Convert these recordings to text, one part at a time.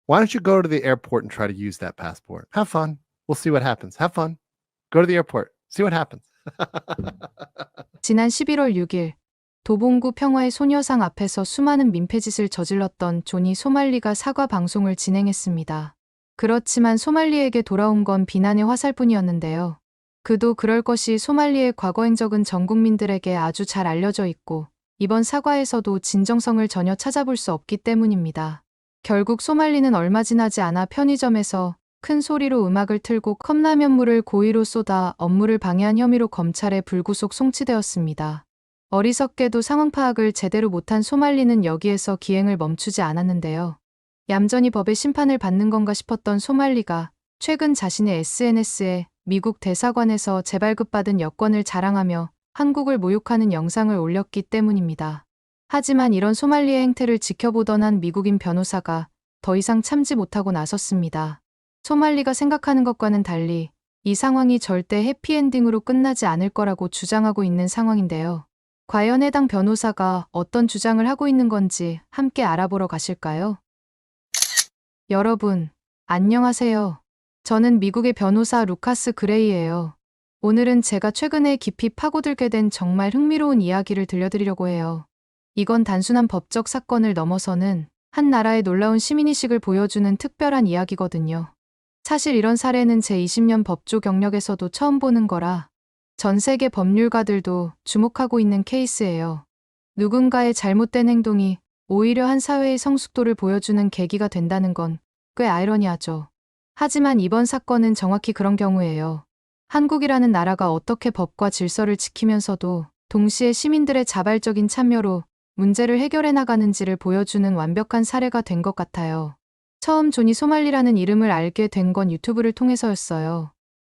Why don't you go to the airport and try to use that passport? Have fun. We'll see what happens. Have fun. Go to the airport. See what happens. 지난 11월 6일 도봉구 평화의 소녀상 앞에서 수많은 민폐짓을 저질렀던 존이 소말리가 사과 방송을 진행했습니다. 그렇지만 소말리에게 돌아온 건 비난의 화살뿐이었는데요. 그도 그럴 것이 소말리의 과거 행적은 전 국민들에게 아주 잘 알려져 있고 이번 사과에서도 진정성을 전혀 찾아볼 수 없기 때문입니다. 결국 소말리는 얼마 지나지 않아 편의점에서 큰 소리로 음악을 틀고 컵라면물을 고의로 쏟아 업무를 방해한 혐의로 검찰에 불구속 송치되었습니다. 어리석게도 상황 파악을 제대로 못한 소말리는 여기에서 기행을 멈추지 않았는데요. 얌전히 법의 심판을 받는 건가 싶었던 소말리가 최근 자신의 SNS에 미국 대사관에서 재발급받은 여권을 자랑하며 한국을 모욕하는 영상을 올렸기 때문입니다. 하지만 이런 소말리의 행태를 지켜보던 한 미국인 변호사가 더 이상 참지 못하고 나섰습니다. 소말리가 생각하는 것과는 달리 이 상황이 절대 해피엔딩으로 끝나지 않을 거라고 주장하고 있는 상황인데요. 과연 해당 변호사가 어떤 주장을 하고 있는 건지 함께 알아보러 가실까요? 여러분, 안녕하세요. 저는 미국의 변호사 루카스 그레이예요. 오늘은 제가 최근에 깊이 파고들게 된 정말 흥미로운 이야기를 들려드리려고 해요. 이건 단순한 법적 사건을 넘어서는 한 나라의 놀라운 시민의식을 보여주는 특별한 이야기거든요. 사실 이런 사례는 제 20년 법조 경력에서도 처음 보는 거라 전 세계 법률가들도 주목하고 있는 케이스예요. 누군가의 잘못된 행동이 오히려 한 사회의 성숙도를 보여주는 계기가 된다는 건 꽤 아이러니하죠. 하지만 이번 사건은 정확히 그런 경우예요. 한국이라는 나라가 어떻게 법과 질서를 지키면서도 동시에 시민들의 자발적인 참여로 문제를 해결해 나가는지를 보여주는 완벽한 사례가 된 것 같아요. 처음 존이 소말리라는 이름을 알게 된 건 유튜브를 통해서였어요.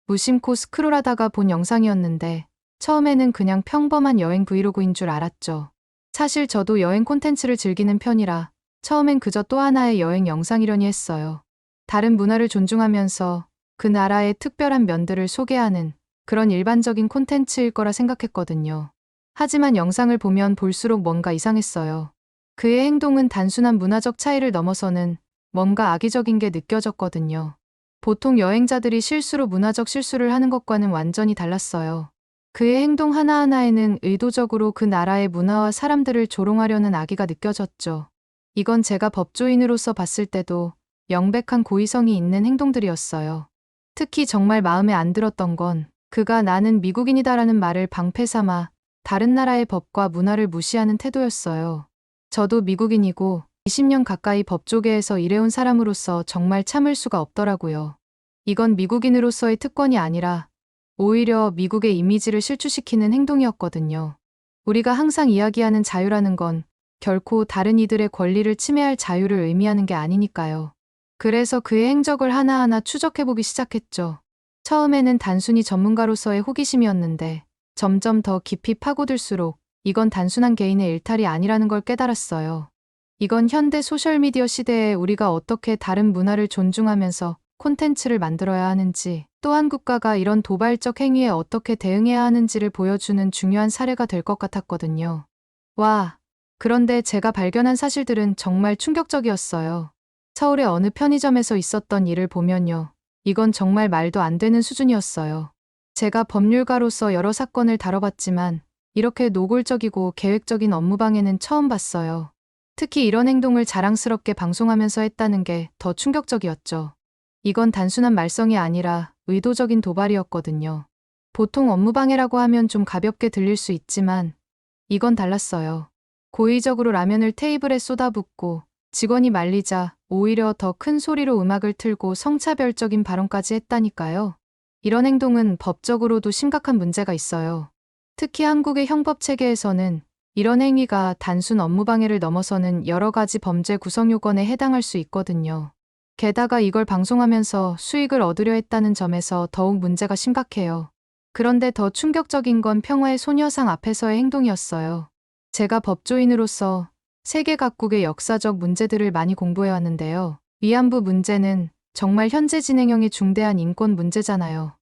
무심코 스크롤하다가 본 영상이었는데 처음에는 그냥 평범한 여행 브이로그인 줄 알았죠. 사실 저도 여행 콘텐츠를 즐기는 편이라 처음엔 그저 또 하나의 여행 영상이려니 했어요. 다른 문화를 존중하면서 그 나라의 특별한 면들을 소개하는 그런 일반적인 콘텐츠일 거라 생각했거든요. 하지만 영상을 보면 볼수록 뭔가 이상했어요. 그의 행동은 단순한 문화적 차이를 넘어서는 뭔가 악의적인 게 느껴졌거든요. 보통 여행자들이 실수로 문화적 실수를 하는 것과는 완전히 달랐어요. 그의 행동 하나하나에는 의도적으로 그 나라의 문화와 사람들을 조롱하려는 악의가 느껴졌죠. 이건 제가 법조인으로서 봤을 때도 명백한 고의성이 있는 행동들이었어요. 특히 정말 마음에 안 들었던 건 그가 나는 미국인이다라는 말을 방패 삼아 다른 나라의 법과 문화를 무시하는 태도였어요. 저도 미국인이고 20년 가까이 법조계에서 일해온 사람으로서 정말 참을 수가 없더라고요. 이건 미국인으로서의 특권이 아니라 오히려 미국의 이미지를 실추시키는 행동이었거든요. 우리가 항상 이야기하는 자유라는 건 결코 다른 이들의 권리를 침해할 자유를 의미하는 게 아니니까요. 그래서 그의 행적을 하나하나 추적해보기 시작했죠. 처음에는 단순히 전문가로서의 호기심이었는데 점점 더 깊이 파고들수록 이건 단순한 개인의 일탈이 아니라는 걸 깨달았어요. 이건 현대 소셜미디어 시대에 우리가 어떻게 다른 문화를 존중하면서 콘텐츠를 만들어야 하는지, 또한 국가가 이런 도발적 행위에 어떻게 대응해야 하는지를 보여주는 중요한 사례가 될 것 같았거든요. 와, 그런데 제가 발견한 사실들은 정말 충격적이었어요. 서울의 어느 편의점에서 있었던 일을 보면요. 이건 정말 말도 안 되는 수준이었어요. 제가 법률가로서 여러 사건을 다뤄봤지만 이렇게 노골적이고 계획적인 업무방해는 처음 봤어요. 특히 이런 행동을 자랑스럽게 방송하면서 했다는 게 더 충격적이었죠. 이건 단순한 말썽이 아니라 의도적인 도발이었거든요. 보통 업무방해라고 하면 좀 가볍게 들릴 수 있지만 이건 달랐어요. 고의적으로 라면을 테이블에 쏟아붓고 직원이 말리자 오히려 더 큰 소리로 음악을 틀고 성차별적인 발언까지 했다니까요. 이런 행동은 법적으로도 심각한 문제가 있어요. 특히 한국의 형법 체계에서는 이런 행위가 단순 업무방해를 넘어서는 여러 가지 범죄 구성 요건에 해당할 수 있거든요. 게다가 이걸 방송하면서 수익을 얻으려 했다는 점에서 더욱 문제가 심각해요. 그런데 더 충격적인 건 평화의 소녀상 앞에서의 행동이었어요. 제가 법조인으로서 세계 각국의 역사적 문제들을 많이 공부해 왔는데요. 위안부 문제는 정말 현재 진행형의 중대한 인권 문제잖아요.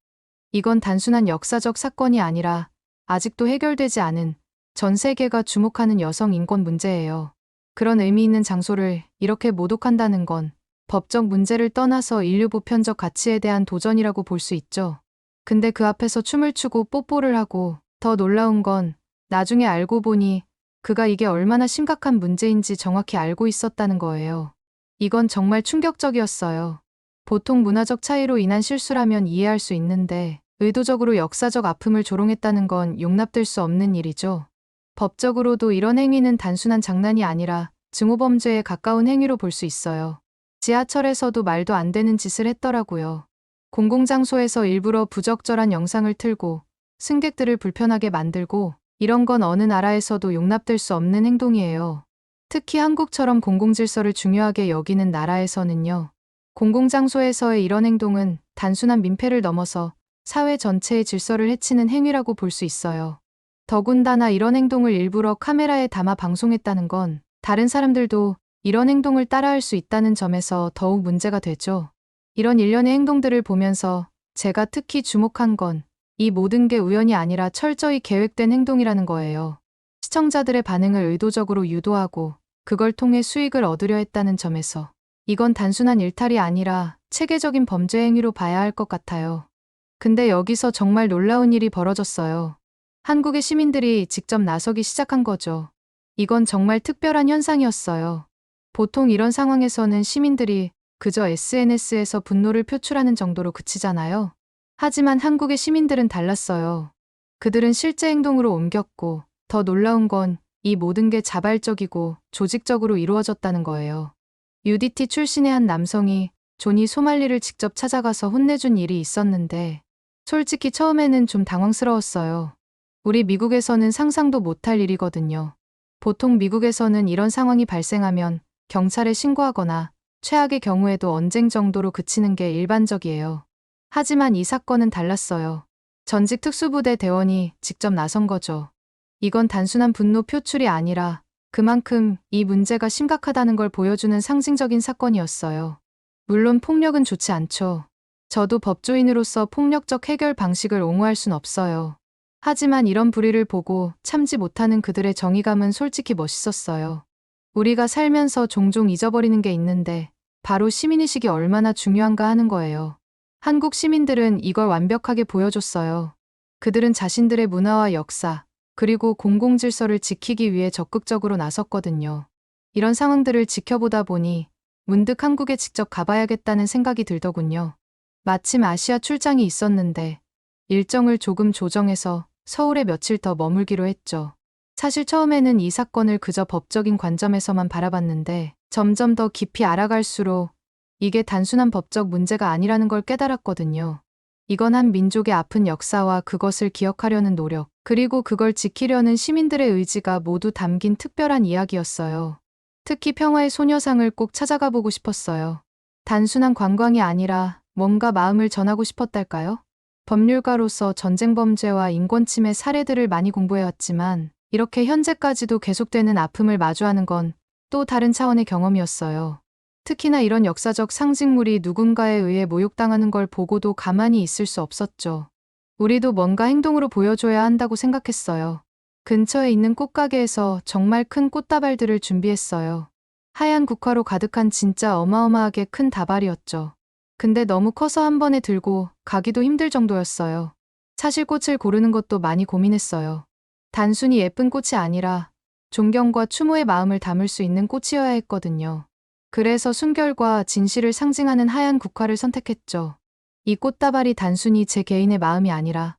이건 단순한 역사적 사건이 아니라 아직도 해결되지 않은 전 세계가 주목하는 여성 인권 문제예요. 그런 의미 있는 장소를 이렇게 모독한다는 건 법적 문제를 떠나서 인류 보편적 가치에 대한 도전이라고 볼 수 있죠. 근데 그 앞에서 춤을 추고 뽀뽀를 하고 더 놀라운 건 나중에 알고 보니 그가 이게 얼마나 심각한 문제인지 정확히 알고 있었다는 거예요. 이건 정말 충격적이었어요. 보통 문화적 차이로 인한 실수라면 이해할 수 있는데 의도적으로 역사적 아픔을 조롱했다는 건 용납될 수 없는 일이죠. 법적으로도 이런 행위는 단순한 장난이 아니라 증오범죄에 가까운 행위로 볼 수 있어요. 지하철에서도 말도 안 되는 짓을 했더라고요. 공공장소에서 일부러 부적절한 영상을 틀고 승객들을 불편하게 만들고 이런 건 어느 나라에서도 용납될 수 없는 행동이에요. 특히 한국처럼 공공질서를 중요하게 여기는 나라에서는요. 공공장소에서의 이런 행동은 단순한 민폐를 넘어서 사회 전체의 질서를 해치는 행위라고 볼 수 있어요. 더군다나 이런 행동을 일부러 카메라에 담아 방송했다는 건 다른 사람들도 이런 행동을 따라할 수 있다는 점에서 더욱 문제가 되죠. 이런 일련의 행동들을 보면서 제가 특히 주목한 건 이 모든 게 우연이 아니라 철저히 계획된 행동이라는 거예요. 시청자들의 반응을 의도적으로 유도하고 그걸 통해 수익을 얻으려 했다는 점에서 이건 단순한 일탈이 아니라 체계적인 범죄 행위로 봐야 할 것 같아요. 근데 여기서 정말 놀라운 일이 벌어졌어요. 한국의 시민들이 직접 나서기 시작한 거죠. 이건 정말 특별한 현상이었어요. 보통 이런 상황에서는 시민들이 그저 SNS에서 분노를 표출하는 정도로 그치잖아요. 하지만 한국의 시민들은 달랐어요. 그들은 실제 행동으로 옮겼고 더 놀라운 건 이 모든 게 자발적이고 조직적으로 이루어졌다는 거예요. UDT 출신의 한 남성이 조니 소말리를 직접 찾아가서 혼내준 일이 있었는데 솔직히 처음에는 좀 당황스러웠어요. 우리 미국에서는 상상도 못할 일이거든요. 보통 미국에서는 이런 상황이 발생하면 경찰에 신고하거나 최악의 경우에도 언쟁 정도로 그치는 게 일반적이에요. 하지만 이 사건은 달랐어요. 전직 특수부대 대원이 직접 나선 거죠. 이건 단순한 분노 표출이 아니라 그만큼 이 문제가 심각하다는 걸 보여주는 상징적인 사건이었어요. 물론 폭력은 좋지 않죠. 저도 법조인으로서 폭력적 해결 방식을 옹호할 순 없어요. 하지만 이런 불의를 보고 참지 못하는 그들의 정의감은 솔직히 멋있었어요. 우리가 살면서 종종 잊어버리는 게 있는데 바로 시민의식이 얼마나 중요한가 하는 거예요. 한국 시민들은 이걸 완벽하게 보여줬어요. 그들은 자신들의 문화와 역사, 그리고 공공질서를 지키기 위해 적극적으로 나섰거든요. 이런 상황들을 지켜보다 보니 문득 한국에 직접 가봐야겠다는 생각이 들더군요. 마침 아시아 출장이 있었는데 일정을 조금 조정해서 서울에 며칠 더 머물기로 했죠. 사실 처음에는 이 사건을 그저 법적인 관점에서만 바라봤는데 점점 더 깊이 알아갈수록 이게 단순한 법적 문제가 아니라는 걸 깨달았거든요. 이건 한 민족의 아픈 역사와 그것을 기억하려는 노력, 그리고 그걸 지키려는 시민들의 의지가 모두 담긴 특별한 이야기였어요. 특히 평화의 소녀상을 꼭 찾아가 보고 싶었어요. 단순한 관광이 아니라 뭔가 마음을 전하고 싶었달까요? 법률가로서 전쟁 범죄와 인권 침해 사례들을 많이 공부해왔지만 이렇게 현재까지도 계속되는 아픔을 마주하는 건 또 다른 차원의 경험이었어요. 특히나 이런 역사적 상징물이 누군가에 의해 모욕당하는 걸 보고도 가만히 있을 수 없었죠. 우리도 뭔가 행동으로 보여줘야 한다고 생각했어요. 근처에 있는 꽃가게에서 정말 큰 꽃다발들을 준비했어요. 하얀 국화로 가득한 진짜 어마어마하게 큰 다발이었죠. 근데 너무 커서 한 번에 들고 가기도 힘들 정도였어요. 사실 꽃을 고르는 것도 많이 고민했어요. 단순히 예쁜 꽃이 아니라 존경과 추모의 마음을 담을 수 있는 꽃이어야 했거든요. 그래서 순결과 진실을 상징하는 하얀 국화를 선택했죠. 이 꽃다발이 단순히 제 개인의 마음이 아니라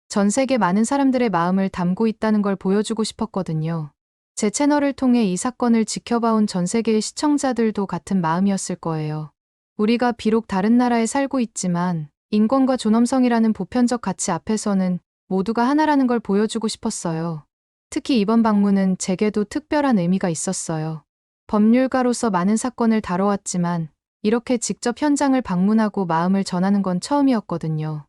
전 세계 많은 사람들의 마음을 담고 있다는 걸 보여주고 싶었거든요. 제 채널을 통해 이 사건을 지켜봐온 전 세계의 시청자들도 같은 마음이었을 거예요. 우리가 비록 다른 나라에 살고 있지만 인권과 존엄성이라는 보편적 가치 앞에서는 모두가 하나라는 걸 보여주고 싶었어요. 특히 이번 방문은 제게도 특별한 의미가 있었어요. 법률가로서 많은 사건을 다뤄왔지만 이렇게 직접 현장을 방문하고 마음을 전하는 건 처음이었거든요.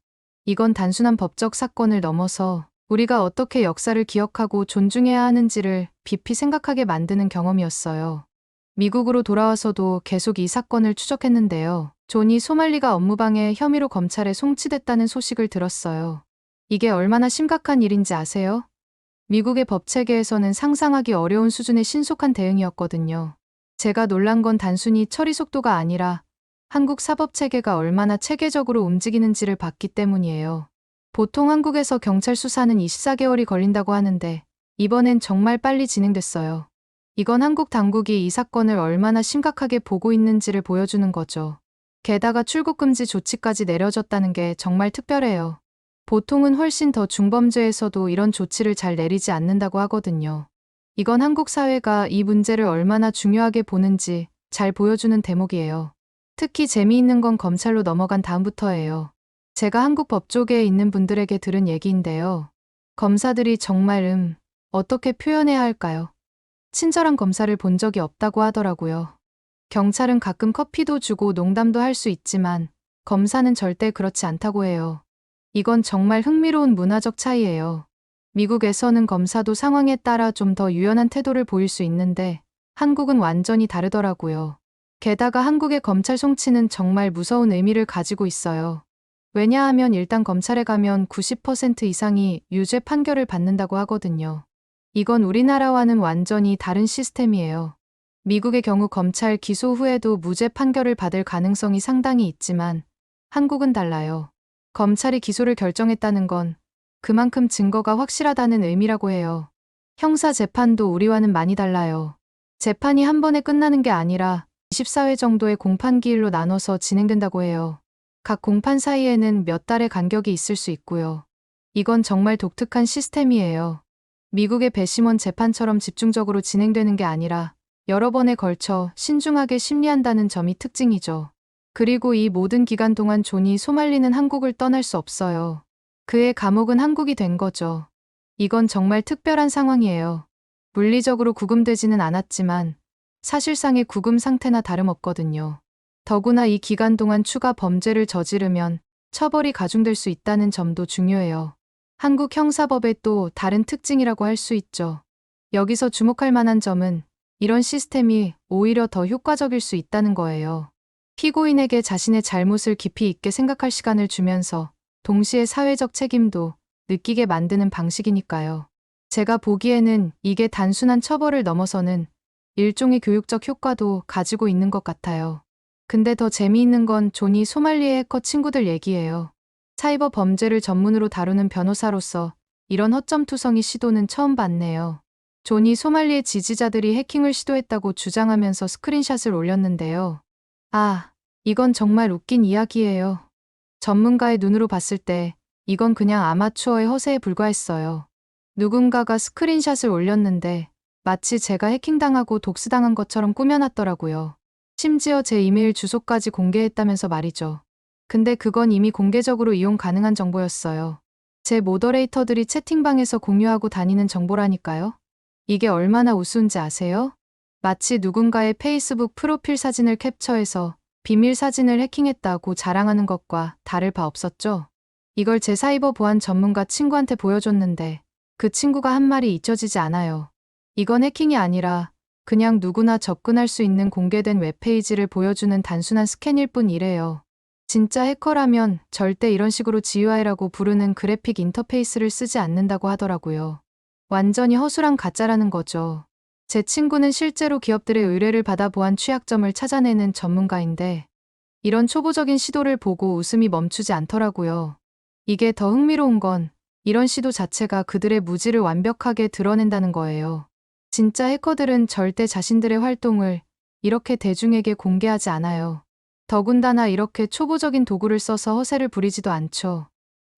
이건 단순한 법적 사건을 넘어서 우리가 어떻게 역사를 기억하고 존중해야 하는지를 깊이 생각하게 만드는 경험이었어요. 미국으로 돌아와서도 계속 이 사건을 추적했는데요. 조니 소말리가 업무방해 혐의로 검찰에 송치됐다는 소식을 들었어요. 이게 얼마나 심각한 일인지 아세요? 미국의 법 체계에서는 상상하기 어려운 수준의 신속한 대응이었거든요. 제가 놀란 건 단순히 처리 속도가 아니라 한국 사법 체계가 얼마나 체계적으로 움직이는지를 봤기 때문이에요. 보통 한국에서 경찰 수사는 24개월이 걸린다고 하는데 이번엔 정말 빨리 진행됐어요. 이건 한국 당국이 이 사건을 얼마나 심각하게 보고 있는지를 보여주는 거죠. 게다가 출국 금지 조치까지 내려졌다는 게 정말 특별해요. 보통은 훨씬 더 중범죄에서도 이런 조치를 잘 내리지 않는다고 하거든요. 이건 한국 사회가 이 문제를 얼마나 중요하게 보는지 잘 보여주는 대목이에요. 특히 재미있는 건 검찰로 넘어간 다음부터예요. 제가 한국 법조계에 있는 분들에게 들은 얘기인데요. 검사들이 정말 어떻게 표현해야 할까요? 친절한 검사를 본 적이 없다고 하더라고요. 경찰은 가끔 커피도 주고 농담도 할 수 있지만 검사는 절대 그렇지 않다고 해요. 이건 정말 흥미로운 문화적 차이예요. 미국에서는 검사도 상황에 따라 좀 더 유연한 태도를 보일 수 있는데 한국은 완전히 다르더라고요. 게다가 한국의 검찰 송치는 정말 무서운 의미를 가지고 있어요. 왜냐하면 일단 검찰에 가면 90% 이상이 유죄 판결을 받는다고 하거든요. 이건 우리나라와는 완전히 다른 시스템이에요. 미국의 경우 검찰 기소 후에도 무죄 판결을 받을 가능성이 상당히 있지만 한국은 달라요. 검찰이 기소를 결정했다는 건 그만큼 증거가 확실하다는 의미라고 해요. 형사 재판도 우리와는 많이 달라요. 재판이 한 번에 끝나는 게 아니라 24회 정도의 공판기일로 나눠서 진행된다고 해요. 각 공판 사이에는 몇 달의 간격이 있을 수 있고요. 이건 정말 독특한 시스템이에요. 미국의 배심원 재판처럼 집중적으로 진행되는 게 아니라 여러 번에 걸쳐 신중하게 심리한다는 점이 특징이죠. 그리고 이 모든 기간 동안 존이 소말리는 한국을 떠날 수 없어요. 그의 감옥은 한국이 된 거죠. 이건 정말 특별한 상황이에요. 물리적으로 구금되지는 않았지만 사실상의 구금 상태나 다름없거든요. 더구나 이 기간 동안 추가 범죄를 저지르면 처벌이 가중될 수 있다는 점도 중요해요. 한국 형사법의 또 다른 특징이라고 할 수 있죠. 여기서 주목할 만한 점은 이런 시스템이 오히려 더 효과적일 수 있다는 거예요. 피고인에게 자신의 잘못을 깊이 있게 생각할 시간을 주면서 동시에 사회적 책임도 느끼게 만드는 방식이니까요. 제가 보기에는 이게 단순한 처벌을 넘어서는 일종의 교육적 효과도 가지고 있는 것 같아요. 근데 더 재미있는 건 조니 소말리의 해커 친구들 얘기예요. 사이버 범죄를 전문으로 다루는 변호사로서 이런 허점투성이 시도는 처음 봤네요. 조니 소말리의 지지자들이 해킹을 시도했다고 주장하면서 스크린샷을 올렸는데요. 아, 이건 정말 웃긴 이야기예요. 전문가의 눈으로 봤을 때 이건 그냥 아마추어의 허세에 불과했어요. 누군가가 스크린샷을 올렸는데 마치 제가 해킹당하고 독스당한 것처럼 꾸며놨더라고요. 심지어 제 이메일 주소까지 공개했다면서 말이죠. 근데 그건 이미 공개적으로 이용 가능한 정보였어요. 제 모더레이터들이 채팅방에서 공유하고 다니는 정보라니까요. 이게 얼마나 우스운지 아세요? 마치 누군가의 페이스북 프로필 사진을 캡처해서 비밀 사진을 해킹했다고 자랑하는 것과 다를 바 없었죠. 이걸 제 사이버 보안 전문가 친구한테 보여줬는데 그 친구가 한 말이 잊혀지지 않아요. 이건 해킹이 아니라 그냥 누구나 접근할 수 있는 공개된 웹페이지를 보여주는 단순한 스캔일 뿐이래요. 진짜 해커라면 절대 이런 식으로 GUI라고 부르는 그래픽 인터페이스를 쓰지 않는다고 하더라고요. 완전히 허술한 가짜라는 거죠. 제 친구는 실제로 기업들의 의뢰를 받아 보안 취약점을 찾아내는 전문가인데 이런 초보적인 시도를 보고 웃음이 멈추지 않더라고요. 이게 더 흥미로운 건 이런 시도 자체가 그들의 무지를 완벽하게 드러낸다는 거예요. 진짜 해커들은 절대 자신들의 활동을 이렇게 대중에게 공개하지 않아요. 더군다나 이렇게 초보적인 도구를 써서 허세를 부리지도 않죠.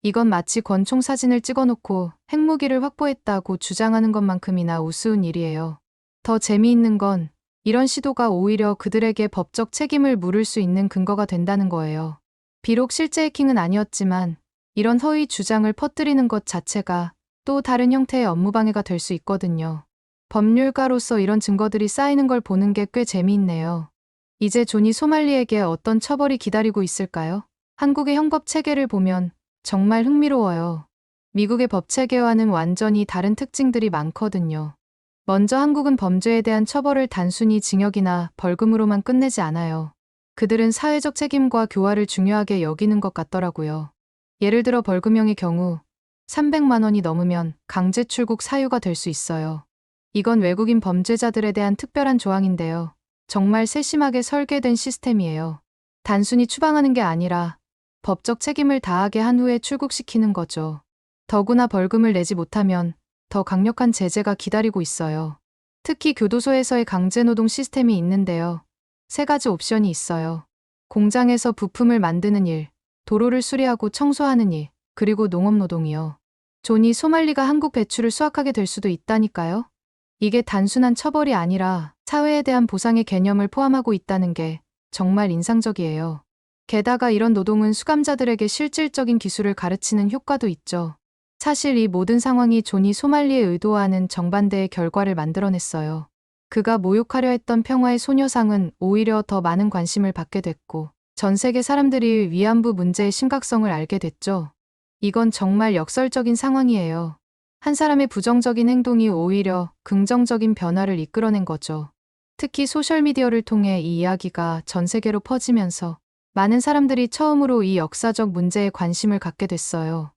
이건 마치 권총 사진을 찍어놓고 핵무기를 확보했다고 주장하는 것만큼이나 우스운 일이에요. 더 재미있는 건 이런 시도가 오히려 그들에게 법적 책임을 물을 수 있는 근거가 된다는 거예요. 비록 실제 해킹은 아니었지만 이런 허위 주장을 퍼뜨리는 것 자체가 또 다른 형태의 업무방해가 될 수 있거든요. 법률가로서 이런 증거들이 쌓이는 걸 보는 게 꽤 재미있네요. 이제 조니 소말리에게 어떤 처벌이 기다리고 있을까요? 한국의 형법 체계를 보면 정말 흥미로워요. 미국의 법 체계와는 완전히 다른 특징들이 많거든요. 먼저 한국은 범죄에 대한 처벌을 단순히 징역이나 벌금으로만 끝내지 않아요. 그들은 사회적 책임과 교화를 중요하게 여기는 것 같더라고요. 예를 들어 벌금형의 경우 300만 원이 넘으면 강제 출국 사유가 될 수 있어요. 이건 외국인 범죄자들에 대한 특별한 조항인데요. 정말 세심하게 설계된 시스템이에요. 단순히 추방하는 게 아니라 법적 책임을 다하게 한 후에 출국시키는 거죠. 더구나 벌금을 내지 못하면 더 강력한 제재가 기다리고 있어요. 특히 교도소에서의 강제노동 시스템이 있는데요. 3가지 옵션이 있어요. 공장에서 부품을 만드는 일, 도로를 수리하고 청소하는 일, 그리고 농업노동이요. 존이 소말리가 한국 배출을 수확하게 될 수도 있다니까요. 이게 단순한 처벌이 아니라 사회에 대한 보상의 개념을 포함하고 있다는 게 정말 인상적이에요. 게다가 이런 노동은 수감자들에게 실질적인 기술을 가르치는 효과도 있죠. 사실 이 모든 상황이 존이 소말리에 의도하는 정반대의 결과를 만들어냈어요. 그가 모욕하려 했던 평화의 소녀상은 오히려 더 많은 관심을 받게 됐고, 전 세계 사람들이 위안부 문제의 심각성을 알게 됐죠. 이건 정말 역설적인 상황이에요. 한 사람의 부정적인 행동이 오히려 긍정적인 변화를 이끌어낸 거죠. 특히 소셜미디어를 통해 이 이야기가 전 세계로 퍼지면서 많은 사람들이 처음으로 이 역사적 문제에 관심을 갖게 됐어요.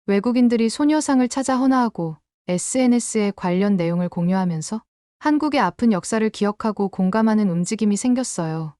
외국인들이 소녀상을 찾아 헌화하고 SNS에 관련 내용을 공유하면서 한국의 아픈 역사를 기억하고 공감하는 움직임이 생겼어요.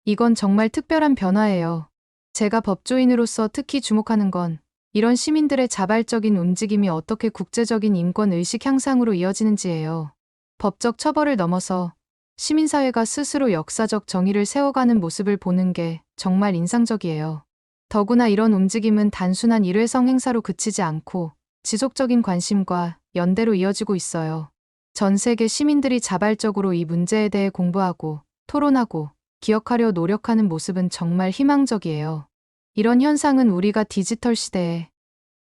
이건 정말 특별한 변화예요. 제가 법조인으로서 특히 주목하는 건 이런 시민들의 자발적인 움직임이 어떻게 국제적인 인권 의식 향상으로 이어지는지예요. 법적 처벌을 넘어서 시민사회가 스스로 역사적 정의를 세워가는 모습을 보는 게 정말 인상적이에요. 더구나 이런 움직임은 단순한 일회성 행사로 그치지 않고 지속적인 관심과 연대로 이어지고 있어요. 전 세계 시민들이 자발적으로 이 문제에 대해 공부하고 토론하고 기억하려 노력하는 모습은 정말 희망적이에요. 이런 현상은 우리가 디지털 시대에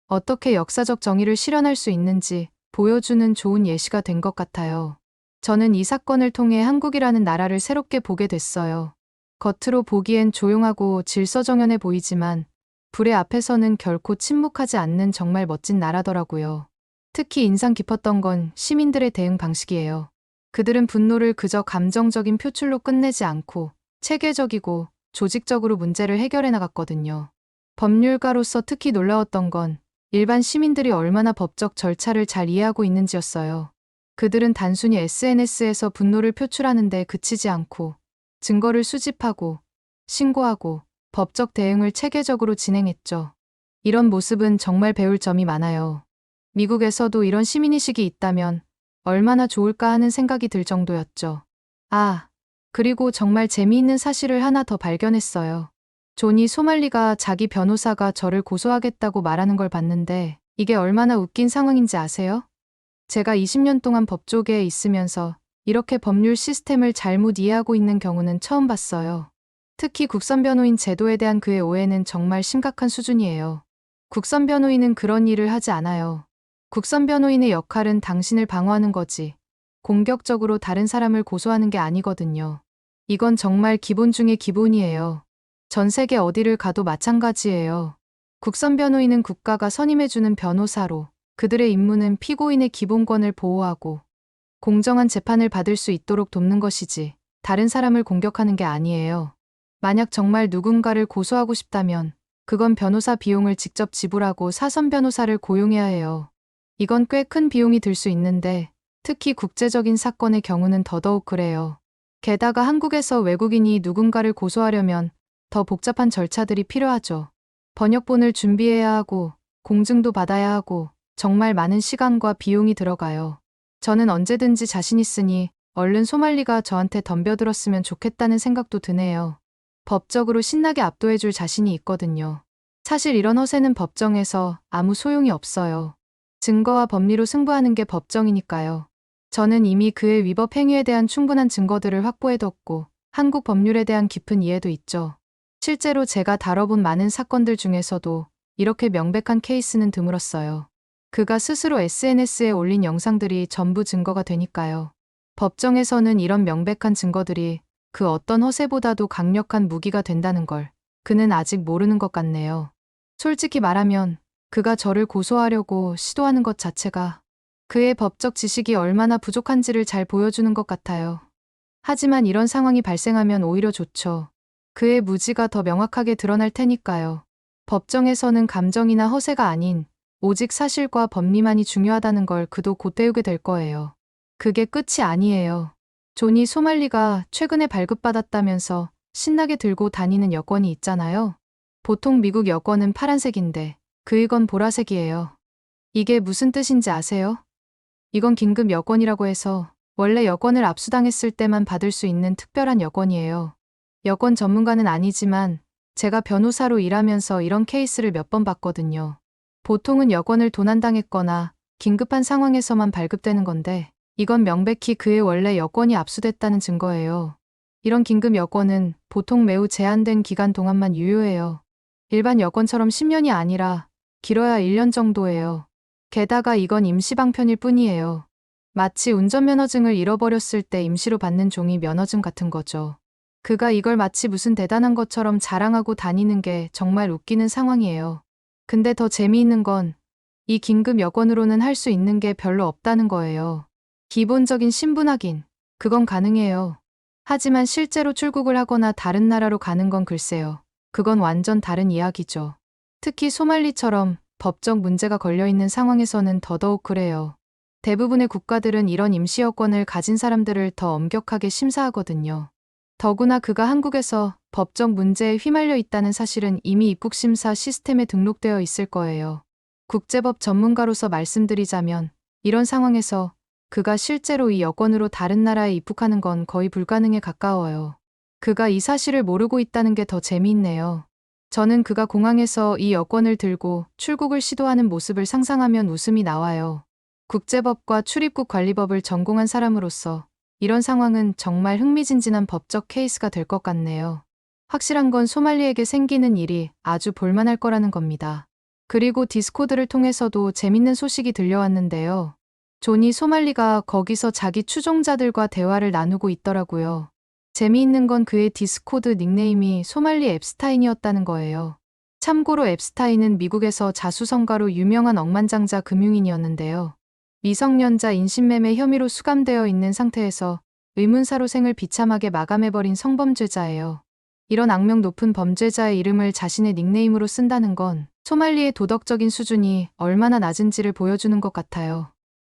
어떻게 역사적 정의를 실현할 수 있는지 보여주는 좋은 예시가 된 것 같아요. 저는 이 사건을 통해 한국이라는 나라를 새롭게 보게 됐어요. 겉으로 보기엔 조용하고 질서정연해 보이지만 불의 앞에서는 결코 침묵하지 않는 정말 멋진 나라더라고요. 특히 인상 깊었던 건 시민들의 대응 방식이에요. 그들은 분노를 그저 감정적인 표출로 끝내지 않고 체계적이고 조직적으로 문제를 해결해 나갔거든요. 법률가로서 특히 놀라웠던 건 일반 시민들이 얼마나 법적 절차를 잘 이해하고 있는지였어요. 그들은 단순히 SNS에서 분노를 표출하는데 그치지 않고 증거를 수집하고 신고하고 법적 대응을 체계적으로 진행했죠. 이런 모습은 정말 배울 점이 많아요. 미국에서도 이런 시민의식이 있다면 얼마나 좋을까 하는 생각이 들 정도였죠. 아, 그리고 정말 재미있는 사실을 하나 더 발견했어요. 존이 소말리가 자기 변호사가 저를 고소하겠다고 말하는 걸 봤는데 이게 얼마나 웃긴 상황인지 아세요? 제가 20년 동안 법조계에 있으면서 이렇게 법률 시스템을 잘못 이해하고 있는 경우는 처음 봤어요. 특히 국선 변호인 제도에 대한 그의 오해는 정말 심각한 수준이에요. 국선 변호인은 그런 일을 하지 않아요. 국선 변호인의 역할은 당신을 방어하는 거지, 공격적으로 다른 사람을 고소하는 게 아니거든요. 이건 정말 기본 중의 기본이에요. 전 세계 어디를 가도 마찬가지예요. 국선 변호인은 국가가 선임해주는 변호사로 그들의 임무는 피고인의 기본권을 보호하고 공정한 재판을 받을 수 있도록 돕는 것이지 다른 사람을 공격하는 게 아니에요. 만약 정말 누군가를 고소하고 싶다면 그건 변호사 비용을 직접 지불하고 사선 변호사를 고용해야 해요. 이건 꽤 큰 비용이 들 수 있는데 특히 국제적인 사건의 경우는 더더욱 그래요. 게다가 한국에서 외국인이 누군가를 고소하려면 더 복잡한 절차들이 필요하죠. 번역본을 준비해야 하고 공증도 받아야 하고 정말 많은 시간과 비용이 들어가요. 저는 언제든지 자신 있으니 얼른 소말리가 저한테 덤벼들었으면 좋겠다는 생각도 드네요. 법적으로 신나게 압도해줄 자신이 있거든요. 사실 이런 허세는 법정에서 아무 소용이 없어요. 증거와 법리로 승부하는 게 법정이니까요. 저는 이미 그의 위법 행위에 대한 충분한 증거들을 확보해뒀고 한국 법률에 대한 깊은 이해도 있죠. 실제로 제가 다뤄본 많은 사건들 중에서도 이렇게 명백한 케이스는 드물었어요. 그가 스스로 SNS에 올린 영상들이 전부 증거가 되니까요. 법정에서는 이런 명백한 증거들이 그 어떤 허세보다도 강력한 무기가 된다는 걸 그는 아직 모르는 것 같네요. 솔직히 말하면 그가 저를 고소하려고 시도하는 것 자체가 그의 법적 지식이 얼마나 부족한지를 잘 보여주는 것 같아요. 하지만 이런 상황이 발생하면 오히려 좋죠. 그의 무지가 더 명확하게 드러날 테니까요. 법정에서는 감정이나 허세가 아닌 오직 사실과 법리만이 중요하다는 걸 그도 곧 배우게 될 거예요. 그게 끝이 아니에요. 조니 소말리가 최근에 발급받았다면서 신나게 들고 다니는 여권이 있잖아요. 보통 미국 여권은 파란색인데 그이건 보라색이에요. 이게 무슨 뜻인지 아세요? 이건 긴급 여권이라고 해서 원래 여권을 압수당했을 때만 받을 수 있는 특별한 여권이에요. 여권 전문가는 아니지만 제가 변호사로 일하면서 이런 케이스를 몇 번 봤거든요. 보통은 여권을 도난당했거나 긴급한 상황에서만 발급되는 건데 이건 명백히 그의 원래 여권이 압수됐다는 증거예요. 이런 긴급 여권은 보통 매우 제한된 기간 동안만 유효해요. 일반 여권처럼 10년이 아니라 길어야 1년 정도예요. 게다가 이건 임시 방편일 뿐이에요. 마치 운전면허증을 잃어버렸을 때 임시로 받는 종이 면허증 같은 거죠. 그가 이걸 마치 무슨 대단한 것처럼 자랑하고 다니는 게 정말 웃기는 상황이에요. 근데 더 재미있는 건 이 긴급 여권으로는 할 수 있는 게 별로 없다는 거예요. 기본적인 신분 확인, 그건 가능해요. 하지만 실제로 출국을 하거나 다른 나라로 가는 건 글쎄요. 그건 완전 다른 이야기죠. 특히 소말리처럼 법적 문제가 걸려있는 상황에서는 더더욱 그래요. 대부분의 국가들은 이런 임시 여권을 가진 사람들을 더 엄격하게 심사하거든요. 더구나 그가 한국에서 법적 문제에 휘말려 있다는 사실은 이미 입국심사 시스템에 등록되어 있을 거예요. 국제법 전문가로서 말씀드리자면 이런 상황에서 그가 실제로 이 여권으로 다른 나라에 입국하는 건 거의 불가능에 가까워요. 그가 이 사실을 모르고 있다는 게 더 재미있네요. 저는 그가 공항에서 이 여권을 들고 출국을 시도하는 모습을 상상하면 웃음이 나와요. 국제법과 출입국 관리법을 전공한 사람으로서 이런 상황은 정말 흥미진진한 법적 케이스가 될 것 같네요. 확실한 건 소말리에게 생기는 일이 아주 볼만할 거라는 겁니다. 그리고 디스코드를 통해서도 재밌는 소식이 들려왔는데요. 조니 소말리가 거기서 자기 추종자들과 대화를 나누고 있더라고요. 재미있는 건 그의 디스코드 닉네임이 소말리 앱스타인이었다는 거예요. 참고로 앱스타인은 미국에서 자수성가로 유명한 억만장자 금융인이었는데요. 미성년자 인신매매 혐의로 수감되어 있는 상태에서 의문사로 생을 비참하게 마감해버린 성범죄자예요. 이런 악명 높은 범죄자의 이름을 자신의 닉네임으로 쓴다는 건 소말리의 도덕적인 수준이 얼마나 낮은지를 보여주는 것 같아요.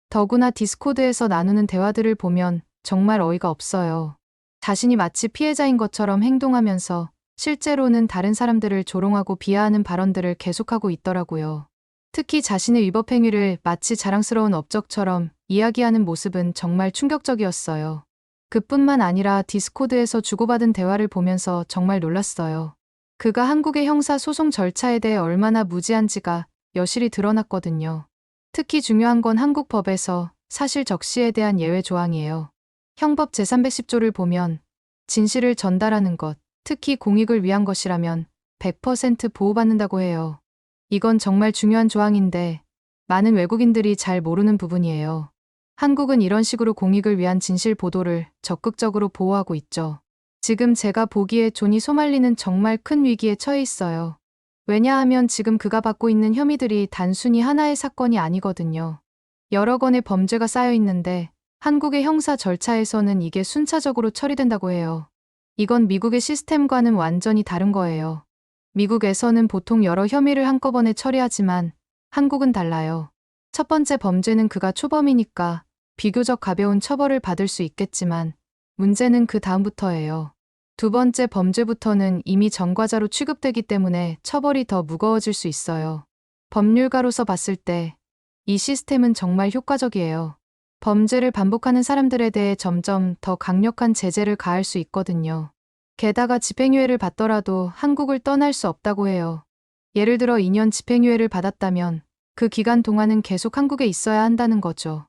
더구나 디스코드에서 나누는 대화들을 보면 정말 어이가 없어요. 자신이 마치 피해자인 것처럼 행동하면서 실제로는 다른 사람들을 조롱하고 비하하는 발언들을 계속하고 있더라고요. 특히 자신의 위법 행위를 마치 자랑스러운 업적처럼 이야기하는 모습은 정말 충격적이었어요. 그뿐만 아니라 디스코드에서 주고받은 대화를 보면서 정말 놀랐어요. 그가 한국의 형사 소송 절차에 대해 얼마나 무지한지가 여실히 드러났거든요. 특히 중요한 건 한국 법에서 사실 적시에 대한 예외 조항이에요. 형법 제310조를 보면 진실을 전달하는 것, 특히 공익을 위한 것이라면 100% 보호받는다고 해요. 이건 정말 중요한 조항인데 많은 외국인들이 잘 모르는 부분이에요. 한국은 이런 식으로 공익을 위한 진실 보도를 적극적으로 보호하고 있죠. 지금 제가 보기에 조니 소말리는 정말 큰 위기에 처해 있어요. 왜냐하면 지금 그가 받고 있는 혐의들이 단순히 하나의 사건이 아니거든요. 여러 건의 범죄가 쌓여 있는데 한국의 형사 절차에서는 이게 순차적으로 처리된다고 해요. 이건 미국의 시스템과는 완전히 다른 거예요. 미국에서는 보통 여러 혐의를 한꺼번에 처리하지만 한국은 달라요. 첫 번째 범죄는 그가 초범이니까 비교적 가벼운 처벌을 받을 수 있겠지만 문제는 그 다음부터예요. 두 번째 범죄부터는 이미 전과자로 취급되기 때문에 처벌이 더 무거워질 수 있어요. 법률가로서 봤을 때 이 시스템은 정말 효과적이에요. 범죄를 반복하는 사람들에 대해 점점 더 강력한 제재를 가할 수 있거든요. 게다가 집행유예를 받더라도 한국을 떠날 수 없다고 해요. 예를 들어 2년 집행유예를 받았다면 그 기간 동안은 계속 한국에 있어야 한다는 거죠.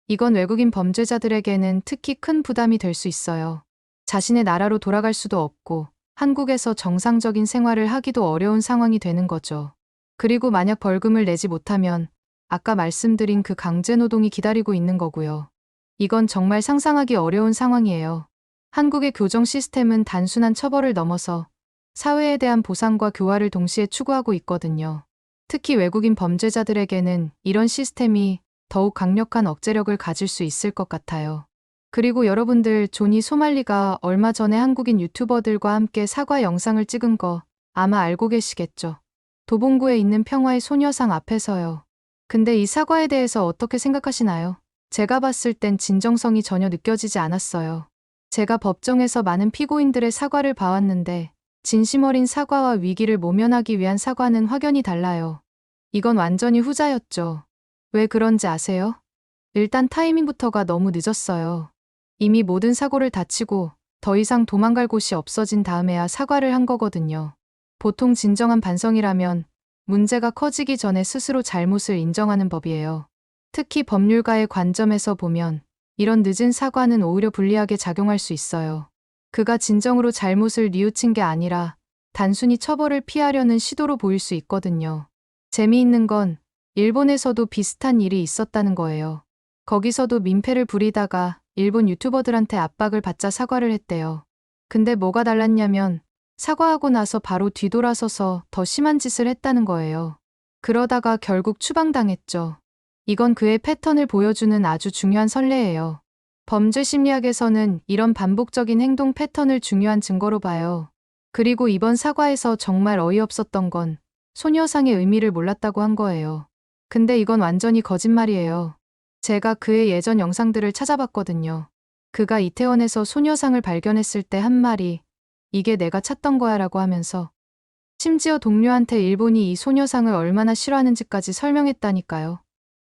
이건 외국인 범죄자들에게는 특히 큰 부담이 될 수 있어요. 자신의 나라로 돌아갈 수도 없고 한국에서 정상적인 생활을 하기도 어려운 상황이 되는 거죠. 그리고 만약 벌금을 내지 못하면 아까 말씀드린 그 강제노동이 기다리고 있는 거고요. 이건 정말 상상하기 어려운 상황이에요. 한국의 교정 시스템은 단순한 처벌을 넘어서 사회에 대한 보상과 교화를 동시에 추구하고 있거든요. 특히 외국인 범죄자들에게는 이런 시스템이 더욱 강력한 억제력을 가질 수 있을 것 같아요. 그리고 여러분들 조니 소말리가 얼마 전에 한국인 유튜버들과 함께 사과 영상을 찍은 거 아마 알고 계시겠죠? 도봉구에 있는 평화의 소녀상 앞에서요. 근데 이 사과에 대해서 어떻게 생각하시나요? 제가 봤을 땐 진정성이 전혀 느껴지지 않았어요. 제가 법정에서 많은 피고인들의 사과를 봐왔는데 진심 어린 사과와 위기를 모면하기 위한 사과는 확연히 달라요. 이건 완전히 후자였죠. 왜 그런지 아세요? 일단 타이밍부터가 너무 늦었어요. 이미 모든 사고를 다치고 더 이상 도망갈 곳이 없어진 다음에야 사과를 한 거거든요. 보통 진정한 반성이라면 문제가 커지기 전에 스스로 잘못을 인정하는 법이에요. 특히 법률가의 관점에서 보면 이런 늦은 사과는 오히려 불리하게 작용할 수 있어요. 그가 진정으로 잘못을 뉘우친 게 아니라 단순히 처벌을 피하려는 시도로 보일 수 있거든요. 재미있는 건 일본에서도 비슷한 일이 있었다는 거예요. 거기서도 민폐를 부리다가 일본 유튜버들한테 압박을 받자 사과를 했대요. 근데 뭐가 달랐냐면 사과하고 나서 바로 뒤돌아서서 더 심한 짓을 했다는 거예요. 그러다가 결국 추방당했죠. 이건 그의 패턴을 보여주는 아주 중요한 선례예요. 범죄 심리학에서는 이런 반복적인 행동 패턴을 중요한 증거로 봐요. 그리고 이번 사과에서 정말 어이없었던 건 소녀상의 의미를 몰랐다고 한 거예요. 근데 이건 완전히 거짓말이에요. 제가 그의 예전 영상들을 찾아봤거든요. 그가 이태원에서 소녀상을 발견했을 때 한 말이 이게 내가 찾던 거야 라고 하면서 심지어 동료한테 일본이 이 소녀상을 얼마나 싫어하는지까지 설명했다니까요.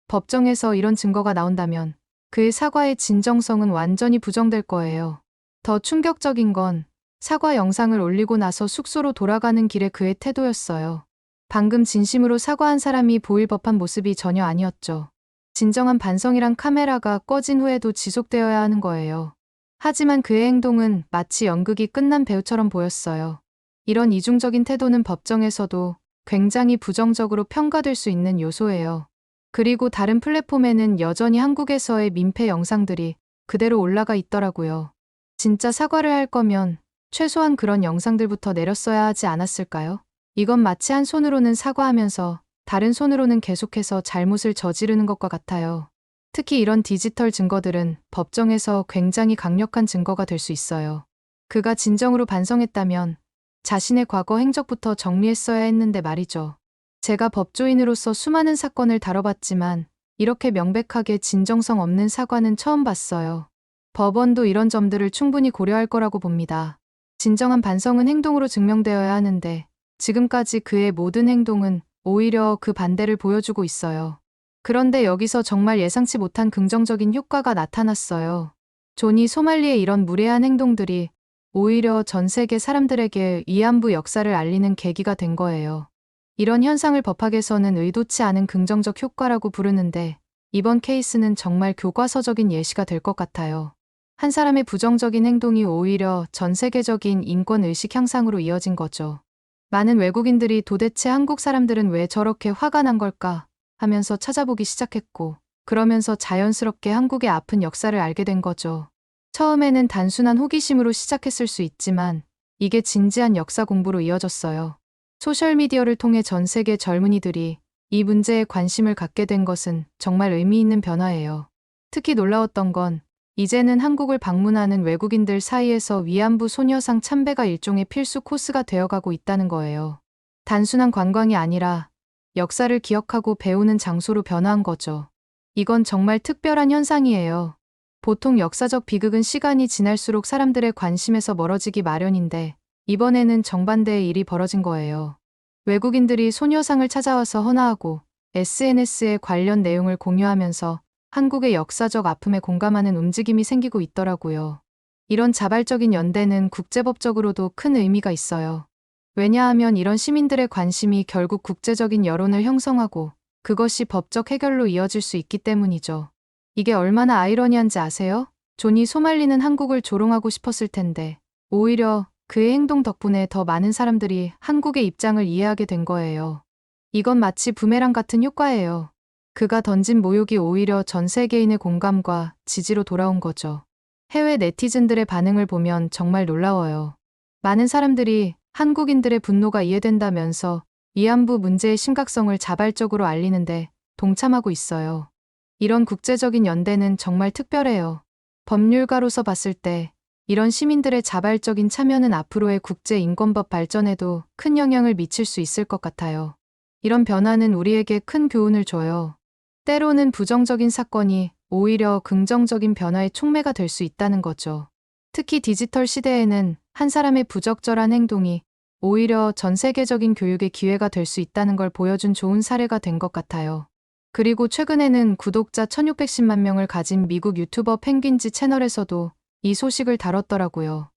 법정에서 이런 증거가 나온다면 그의 사과의 진정성은 완전히 부정될 거예요. 더 충격적인 건 사과 영상을 올리고 나서 숙소로 돌아가는 길에 그의 태도였어요. 방금 진심으로 사과한 사람이 보일 법한 모습이 전혀 아니었죠. 진정한 반성이란 카메라가 꺼진 후에도 지속되어야 하는 거예요. 하지만 그의 행동은 마치 연극이 끝난 배우처럼 보였어요. 이런 이중적인 태도는 법정에서도 굉장히 부정적으로 평가될 수 있는 요소예요. 그리고 다른 플랫폼에는 여전히 한국에서의 민폐 영상들이 그대로 올라가 있더라고요. 진짜 사과를 할 거면 최소한 그런 영상들부터 내렸어야 하지 않았을까요? 이건 마치 한 손으로는 사과하면서 다른 손으로는 계속해서 잘못을 저지르는 것과 같아요. 특히 이런 디지털 증거들은 법정에서 굉장히 강력한 증거가 될 수 있어요. 그가 진정으로 반성했다면 자신의 과거 행적부터 정리했어야 했는데 말이죠. 제가 법조인으로서 수많은 사건을 다뤄봤지만 이렇게 명백하게 진정성 없는 사과는 처음 봤어요. 법원도 이런 점들을 충분히 고려할 거라고 봅니다. 진정한 반성은 행동으로 증명되어야 하는데 지금까지 그의 모든 행동은 오히려 그 반대를 보여주고 있어요. 그런데 여기서 정말 예상치 못한 긍정적인 효과가 나타났어요. 조니 소말리의 이런 무례한 행동들이 오히려 전 세계 사람들에게 위안부 역사를 알리는 계기가 된 거예요. 이런 현상을 법학에서는 의도치 않은 긍정적 효과라고 부르는데 이번 케이스는 정말 교과서적인 예시가 될 것 같아요. 한 사람의 부정적인 행동이 오히려 전 세계적인 인권 의식 향상으로 이어진 거죠. 많은 외국인들이 도대체 한국 사람들은 왜 저렇게 화가 난 걸까 하면서 찾아보기 시작했고, 그러면서 자연스럽게 한국의 아픈 역사를 알게 된 거죠. 처음에는 단순한 호기심으로 시작했을 수 있지만 이게 진지한 역사 공부로 이어졌어요. 소셜미디어를 통해 전 세계 젊은이들이 이 문제에 관심을 갖게 된 것은 정말 의미 있는 변화예요. 특히 놀라웠던 건 이제는 한국을 방문하는 외국인들 사이에서 위안부 소녀상 참배가 일종의 필수 코스가 되어가고 있다는 거예요. 단순한 관광이 아니라 역사를 기억하고 배우는 장소로 변화한 거죠. 이건 정말 특별한 현상이에요. 보통 역사적 비극은 시간이 지날수록 사람들의 관심에서 멀어지기 마련인데 이번에는 정반대의 일이 벌어진 거예요. 외국인들이 소녀상을 찾아와서 헌화하고 SNS에 관련 내용을 공유하면서 한국의 역사적 아픔에 공감하는 움직임이 생기고 있더라고요. 이런 자발적인 연대는 국제법적으로도 큰 의미가 있어요. 왜냐하면 이런 시민들의 관심이 결국 국제적인 여론을 형성하고 그것이 법적 해결로 이어질 수 있기 때문이죠. 이게 얼마나 아이러니한지 아세요? 존이 소말리는 한국을 조롱하고 싶었을 텐데 오히려 그의 행동 덕분에 더 많은 사람들이 한국의 입장을 이해하게 된 거예요. 이건 마치 부메랑 같은 효과예요. 그가 던진 모욕이 오히려 전 세계인의 공감과 지지로 돌아온 거죠. 해외 네티즌들의 반응을 보면 정말 놀라워요. 많은 사람들이 한국인들의 분노가 이해된다면서 위안부 문제의 심각성을 자발적으로 알리는데 동참하고 있어요. 이런 국제적인 연대는 정말 특별해요. 법률가로서 봤을 때 이런 시민들의 자발적인 참여는 앞으로의 국제 인권법 발전에도 큰 영향을 미칠 수 있을 것 같아요. 이런 변화는 우리에게 큰 교훈을 줘요. 때로는 부정적인 사건이 오히려 긍정적인 변화의 촉매가 될 수 있다는 거죠. 특히 디지털 시대에는 한 사람의 부적절한 행동이 오히려 전 세계적인 교육의 기회가 될 수 있다는 걸 보여준 좋은 사례가 된 것 같아요. 그리고 최근에는 구독자 1610만 명을 가진 미국 유튜버 펭귄지 채널에서도 이 소식을 다뤘더라고요.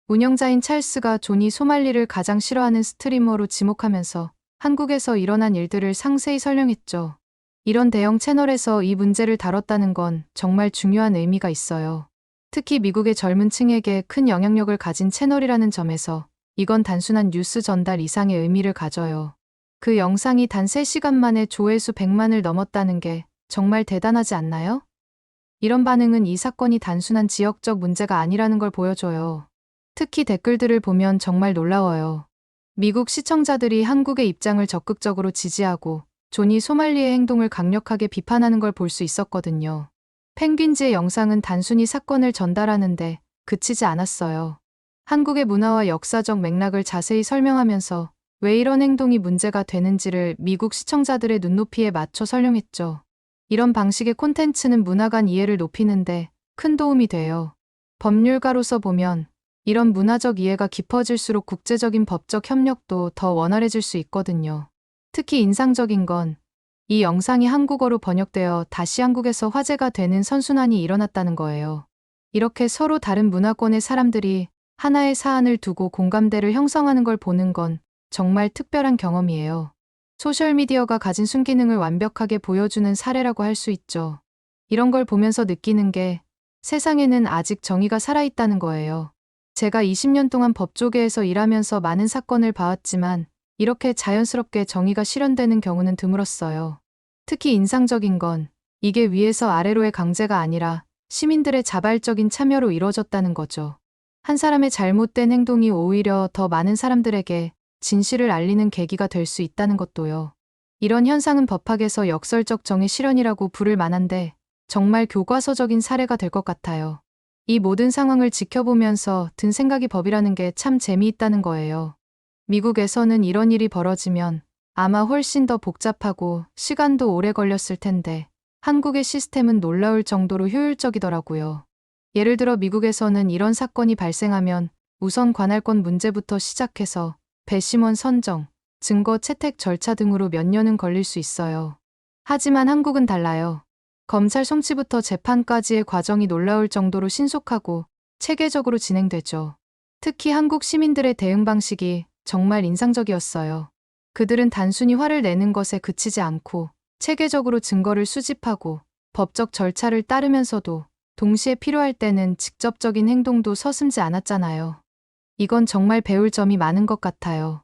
운영자인 찰스가 조니 소말리를 가장 싫어하는 스트리머로 지목하면서 한국에서 일어난 일들을 상세히 설명했죠. 이런 대형 채널에서 이 문제를 다뤘다는 건 정말 중요한 의미가 있어요. 특히 미국의 젊은 층에게 큰 영향력을 가진 채널이라는 점에서 이건 단순한 뉴스 전달 이상의 의미를 가져요. 그 영상이 단 3시간 만에 조회수 100만을 넘었다는 게 정말 대단하지 않나요? 이런 반응은 이 사건이 단순한 지역적 문제가 아니라는 걸 보여줘요. 특히 댓글들을 보면 정말 놀라워요. 미국 시청자들이 한국의 입장을 적극적으로 지지하고 조니 소말리의 행동을 강력하게 비판하는 걸 볼 수 있었거든요. 펭귄즈의 영상은 단순히 사건을 전달하는데 그치지 않았어요. 한국의 문화와 역사적 맥락을 자세히 설명하면서 왜 이런 행동이 문제가 되는지를 미국 시청자들의 눈높이에 맞춰 설명했죠. 이런 방식의 콘텐츠는 문화 간 이해를 높이는데 큰 도움이 돼요. 법률가로서 보면 이런 문화적 이해가 깊어질수록 국제적인 법적 협력도 더 원활해질 수 있거든요. 특히 인상적인 건 이 영상이 한국어로 번역되어 다시 한국에서 화제가 되는 선순환이 일어났다는 거예요. 이렇게 서로 다른 문화권의 사람들이 하나의 사안을 두고 공감대를 형성하는 걸 보는 건 정말 특별한 경험이에요. 소셜미디어가 가진 순기능을 완벽하게 보여주는 사례라고 할 수 있죠. 이런 걸 보면서 느끼는 게 세상에는 아직 정의가 살아있다는 거예요. 제가 20년 동안 법조계에서 일하면서 많은 사건을 봐왔지만 이렇게 자연스럽게 정의가 실현되는 경우는 드물었어요. 특히 인상적인 건 이게 위에서 아래로의 강제가 아니라 시민들의 자발적인 참여로 이루어졌다는 거죠. 한 사람의 잘못된 행동이 오히려 더 많은 사람들에게 진실을 알리는 계기가 될 수 있다는 것도요. 이런 현상은 법학에서 역설적 정의 실현이라고 부를 만한데 정말 교과서적인 사례가 될 것 같아요. 이 모든 상황을 지켜보면서 든 생각이 법이라는 게 참 재미있다는 거예요. 미국에서는 이런 일이 벌어지면 아마 훨씬 더 복잡하고 시간도 오래 걸렸을 텐데 한국의 시스템은 놀라울 정도로 효율적이더라고요. 예를 들어 미국에서는 이런 사건이 발생하면 우선 관할권 문제부터 시작해서 배심원 선정, 증거 채택 절차 등으로 몇 년은 걸릴 수 있어요. 하지만 한국은 달라요. 검찰 송치부터 재판까지의 과정이 놀라울 정도로 신속하고 체계적으로 진행되죠. 특히 한국 시민들의 대응 방식이 정말 인상적이었어요. 그들은 단순히 화를 내는 것에 그치지 않고 체계적으로 증거를 수집하고 법적 절차를 따르면서도 동시에 필요할 때는 직접적인 행동도 서슴지 않았잖아요. 이건 정말 배울 점이 많은 것 같아요.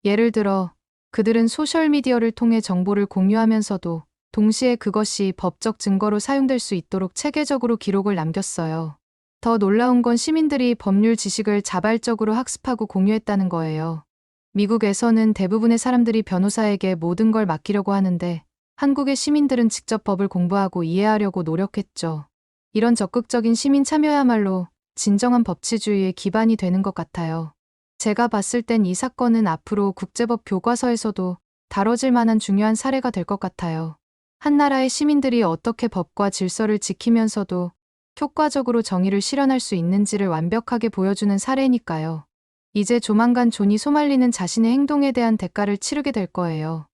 예를 들어 그들은 소셜미디어를 통해 정보를 공유하면서도 동시에 그것이 법적 증거로 사용될 수 있도록 체계적으로 기록을 남겼어요. 더 놀라운 건 시민들이 법률 지식을 자발적으로 학습하고 공유했다는 거예요. 미국에서는 대부분의 사람들이 변호사에게 모든 걸 맡기려고 하는데 한국의 시민들은 직접 법을 공부하고 이해하려고 노력했죠. 이런 적극적인 시민 참여야말로 진정한 법치주의의 기반이 되는 것 같아요. 제가 봤을 땐 이 사건은 앞으로 국제법 교과서에서도 다뤄질 만한 중요한 사례가 될 것 같아요. 한 나라의 시민들이 어떻게 법과 질서를 지키면서도 효과적으로 정의를 실현할 수 있는지를 완벽하게 보여주는 사례니까요. 이제 조만간 조니 소말리는 자신의 행동에 대한 대가를 치르게 될 거예요.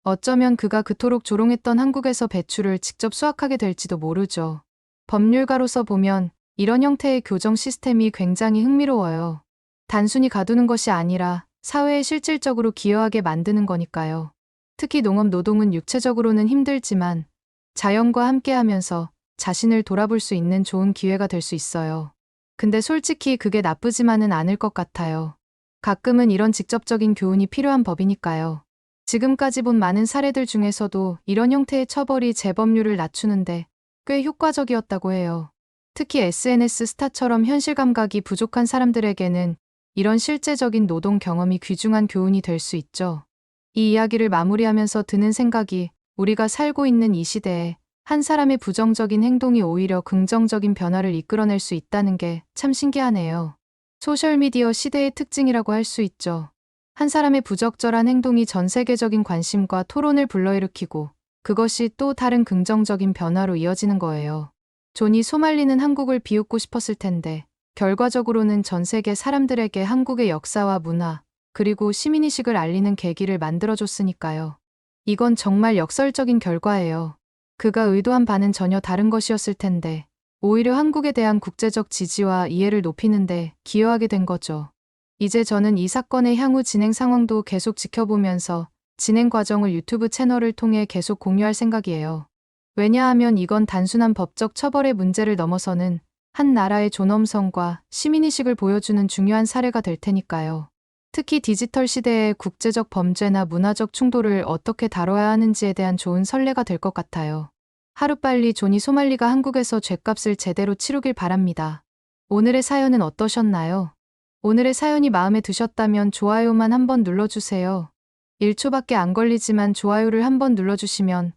어쩌면 그가 그토록 조롱했던 한국에서 배추를 직접 수확하게 될지도 모르죠. 법률가로서 보면 이런 형태의 교정 시스템이 굉장히 흥미로워요. 단순히 가두는 것이 아니라 사회에 실질적으로 기여하게 만드는 거니까요. 특히 농업 노동은 육체적으로는 힘들지만 자연과 함께하면서 자신을 돌아볼 수 있는 좋은 기회가 될 수 있어요. 근데 솔직히 그게 나쁘지만은 않을 것 같아요. 가끔은 이런 직접적인 교훈이 필요한 법이니까요. 지금까지 본 많은 사례들 중에서도 이런 형태의 처벌이 재범률을 낮추는데 꽤 효과적이었다고 해요. 특히 SNS 스타처럼 현실 감각이 부족한 사람들에게는 이런 실제적인 노동 경험이 귀중한 교훈이 될 수 있죠. 이 이야기를 마무리하면서 드는 생각이 우리가 살고 있는 이 시대에 한 사람의 부정적인 행동이 오히려 긍정적인 변화를 이끌어낼 수 있다는 게 참 신기하네요. 소셜미디어 시대의 특징이라고 할 수 있죠. 한 사람의 부적절한 행동이 전 세계적인 관심과 토론을 불러일으키고 그것이 또 다른 긍정적인 변화로 이어지는 거예요. 조니 소말리는 한국을 비웃고 싶었을 텐데 결과적으로는 전 세계 사람들에게 한국의 역사와 문화, 그리고 시민의식을 알리는 계기를 만들어줬으니까요. 이건 정말 역설적인 결과예요. 그가 의도한 바는 전혀 다른 것이었을 텐데, 오히려 한국에 대한 국제적 지지와 이해를 높이는데 기여하게 된 거죠. 이제 저는 이 사건의 향후 진행 상황도 계속 지켜보면서 진행 과정을 유튜브 채널을 통해 계속 공유할 생각이에요. 왜냐하면 이건 단순한 법적 처벌의 문제를 넘어서는 한 나라의 존엄성과 시민의식을 보여주는 중요한 사례가 될 테니까요. 특히 디지털 시대의 국제적 범죄나 문화적 충돌을 어떻게 다뤄야 하는지에 대한 좋은 선례가 될 것 같아요. 하루빨리 조니 소말리가 한국에서 죗값을 제대로 치르길 바랍니다. 오늘의 사연은 어떠셨나요? 오늘의 사연이 마음에 드셨다면 좋아요만 한번 눌러주세요. 1초밖에 안 걸리지만 좋아요를 한번 눌러주시면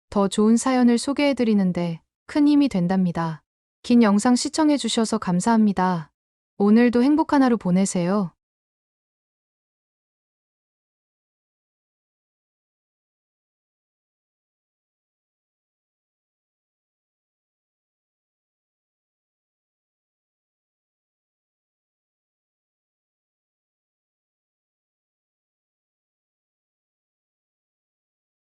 더 좋은 사연을 소개해드리는데 큰 힘이 된답니다. 긴 영상 시청해주셔서 감사합니다. 오늘도 행복한 하루 보내세요.